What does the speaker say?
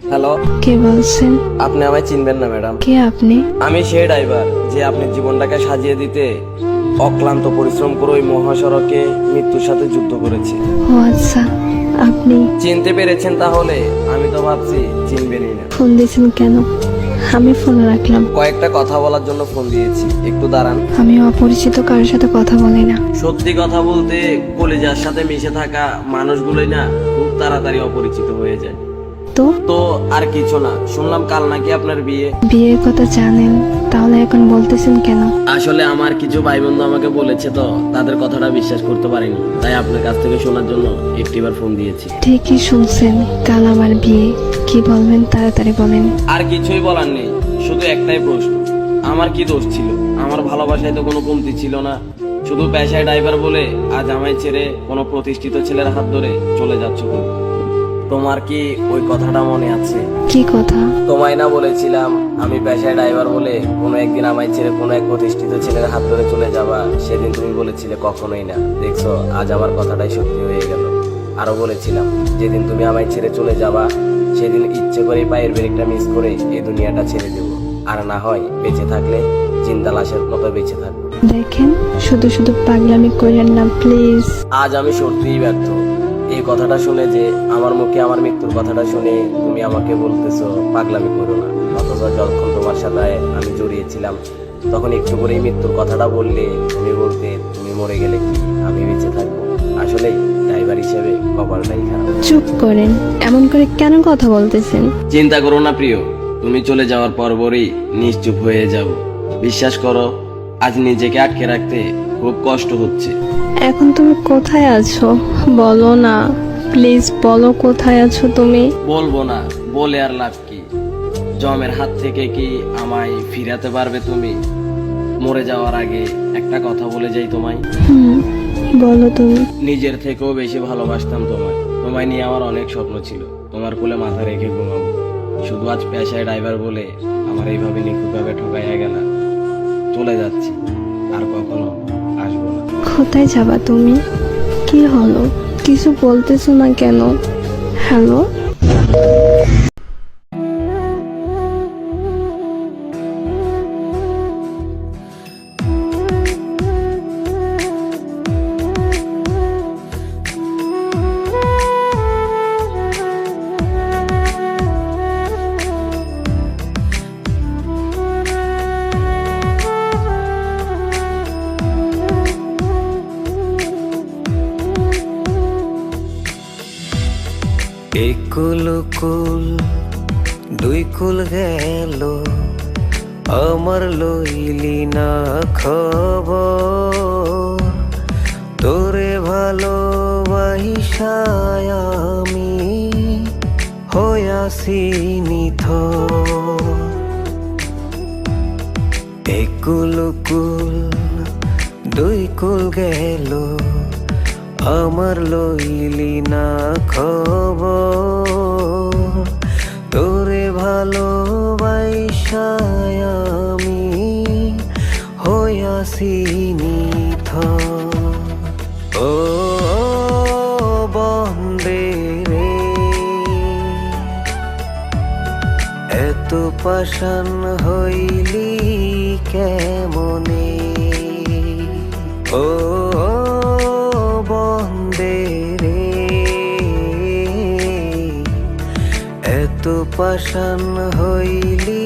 Hello, কে বলছেন? আপনি আমায় চিনবেন না ম্যাডাম। কে আপনি? আমি সেই ড্রাইভার যে আপনার জীবনটাকে সাজিয়ে দিতে অক্লান্ত পরিশ্রম করে ওই মহাসড়কে মৃত্যুর সাথে যুদ্ধ করেছি। ও আচ্ছা, আপনি চিনতে পেরেছেন তাহলে? আমি তো ভাবছি চিনবেনই না। ফোন দিয়েছেন কেন? আমি ফোন রাখলাম। কয়েকটা কথা বলার জন্য ফোন দিয়েছি, একটু দাঁড়ান। আমি অপরিচিত কারোর সাথে কথা বলি না। সত্যি কথা বলতে কলিজার সাথে মিশে থাকা মানুষগুলোই না খুব তাড়াতাড়ি অপরিচিত হয়ে যায়। তো তো আর কিছু না, শুনলাম কাল নাকি আপনার বিয়ে। বিয়ের কথা জানেন, তাহলে এখন বলতেছেন কেন? আসলে আমার কিছু ভাই বন্ধু আমাকে বলেছে তো, তাদের কথাটা বিশ্বাস করতে পারিনি, তাই আপনার কাছ থেকে শোনার জন্য একটিবার ফোন দিয়েছি। ঠিকই শুনছেন, কাল আমার বিয়ে। কি বলবেন তাড়াতাড়ি বলেন। আর কিছুই বলার নেই, শুধু একটাই প্রশ্ন, আমার কি দোষ ছিল? আমার ভালোবাসায় তো কোনো কমতি ছিল না, শুধু পেশায় ড্রাইভার বলে আজ আমায় ছেড়ে কোনো প্রতিষ্ঠিত ছেলের হাত ধরে চলে যাচ্ছ তুমি। তোমার কি ওই কথাটা মনে আছে? কি কথা? তোমায় না বলেছিলাম আমি পেশায় ড্রাইভার বলে কোনো একদিন আমায় ছেড়ে কোনো এক প্রতিষ্ঠিত ছেলের হাত ধরে চলে যাবা? সেদিন তুমি বলেছিলে কখনোই না। দেখছো, আজ আমার কথাটাই সত্যি হয়ে গেল। আরো বলেছিলাম যেদিন তুমি আমায় ছেড়ে চলে যাবা সেদিন ইচ্ছে করে পায়ের ব্রেকটা মিস করে এই দুনিয়াটা ছেড়ে দেবো, আর না হয় বেঁচে থাকলে জিন্দা লাশের মতো বেঁচে থাকবো। দেখেন, শুধু শুধু পাগলামি করেন না প্লিজ। আজ আমি সত্যিই ব্যর্থ। এই কথাটা শুনে যে আমার মুখে আমার মৃত্যুর কথাটা শুনে তুমি আমাকে বলতেছো পাগলামি করো না, অথচ যখন তোমার সাথে আমি জড়িয়েছিলাম তখন একটু করে এই মৃত্যুর কথাটা বললে তুমি বলতে তুমি মরে গেলে কি আমি বেঁচে থাকবো? আসলে ড্রাইভার হিসেবে কপালটাই খারাপ। চুপ করেন, এমন করে কেন কথা বলতেছেন? চিন্তা করো না প্রিয়, তুমি চলে যাওয়ার পরপরই নিশ্চুপ হয়ে যাব। বিশ্বাস করো, আজ নিজেকে আটকে রাখতে খুব কষ্ট হচ্ছে। এখন তুমি কোথায় আছো বলো না, প্লিজ বলো কোথায় আছো তুমি। বলবো না, বলে আর লাভ কি? জমের হাত থেকে কি আমায় ফিরাতে পারবে তুমি? মরে যাওয়ার আগে একটা কথা বলে যাই তোমায়, বলো তুমি। নিজের থেকেও বেশি ভালোবাসতাম তোমায়। তোমায় নিয়ে আমার অনেক স্বপ্ন ছিল, তোমার কোলে মাথা রেখে ঘুমাবো। শুধু আজ পেশায় ড্রাইভার বলে আমার এইভাবে নিখুঁতভাবে ঠকাইয়া গেলা। চলে যাচ্ছি, আর কখনো আসবো না। কোথায় যাবা তুমি? কি হলো, কিছু বলতেছো না কেন? হ্যালো, এক কুল কুল দুই কুল গেল, আমার লইলি না খবর। তোরে ভালোবাসায় আমি হইয়াছি নিথর। এক কুল কুল দুই কুল গেল, আমার লইলি না খবর। তোরে ভালোবাসায় আমি হইয়াছি নিথর। ও বন্দে রে, এত পাষাণ হইলি কেমনে? ও বন্দে রে, এত পাষাণ হইলি